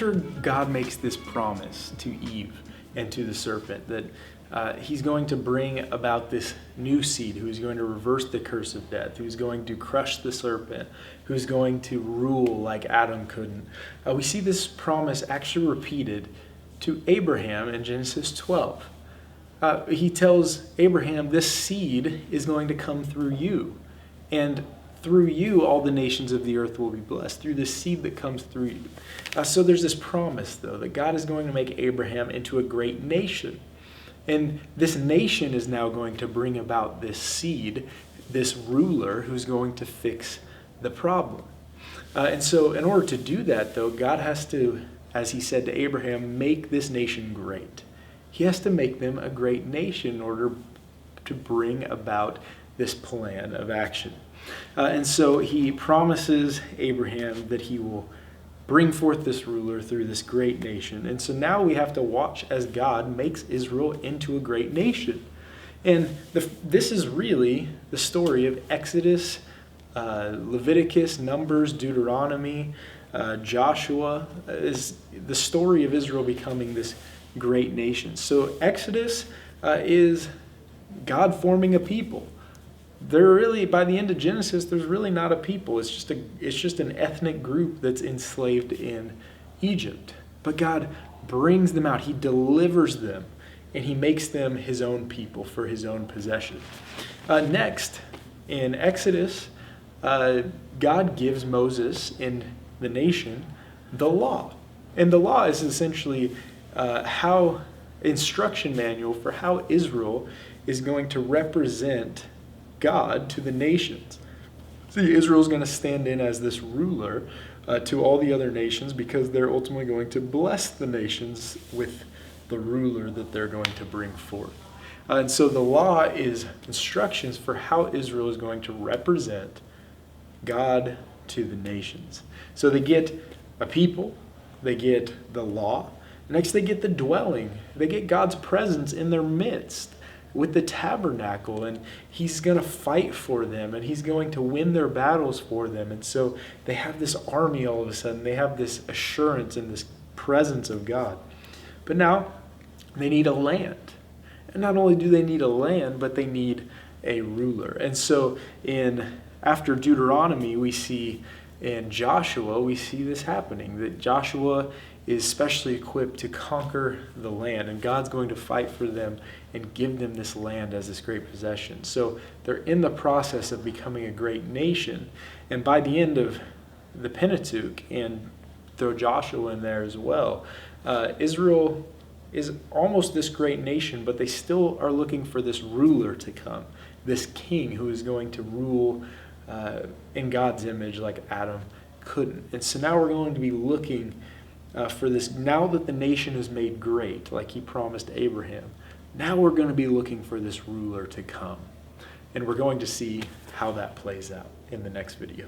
after God makes this promise to Eve and to the serpent that he's going to bring about this new seed who's going to reverse the curse of death, who's going to crush the serpent, who's going to rule like Adam couldn't, we see this promise actually repeated to Abraham in Genesis 12. He tells Abraham, this seed is going to come through you, and through you all the nations of the earth will be blessed, through the seed that comes through you. So there's this promise, though, that God is going to make Abraham into a great nation. And this nation is now going to bring about this seed, this ruler who's going to fix the problem. And so in order to do that, though, God has to, as he said to Abraham, make this nation great. He has to make them a great nation in order to bring about this plan of action. And so he promises Abraham that he will bring forth this ruler through this great nation. And so now we have to watch as God makes Israel into a great nation. And this is really the story of Exodus, Leviticus, Numbers, Deuteronomy, Joshua, is the story of Israel becoming this great nation. So Exodus is God forming a people. They're really, by the end of Genesis, there's really not a people. It's just an ethnic group that's enslaved in Egypt. But God brings them out. He delivers them, and he makes them his own people for his own possession. Next, in Exodus, God gives Moses and the nation the law. And the law is essentially instruction manual for how Israel is going to represent God to the nations. See, Israel is going to stand in as this ruler to all the other nations because they're ultimately going to bless the nations with the ruler that they're going to bring forth. And so the law is instructions for how Israel is going to represent God to the nations. So they get a people, they get the law, next they get the dwelling. They get God's presence in their midst with the tabernacle, and he's going to fight for them, and he's going to win their battles for them. And so they have this army all of a sudden. They have this assurance and this presence of God. But now they need a land. And not only do they need a land, but they need a ruler. And so after Deuteronomy, we see in Joshua, we see this happening, that Joshua is specially equipped to conquer the land, and God's going to fight for them and give them this land as this great possession. So they're in the process of becoming a great nation, and by the end of the Pentateuch, and throw Joshua in there as well, Israel is almost this great nation, but they still are looking for this ruler to come, this king who is going to rule in God's image like Adam couldn't. And so now we're going to be looking for this. Now that the nation is made great, like he promised Abraham, now we're going to be looking for this ruler to come. And we're going to see how that plays out in the next video.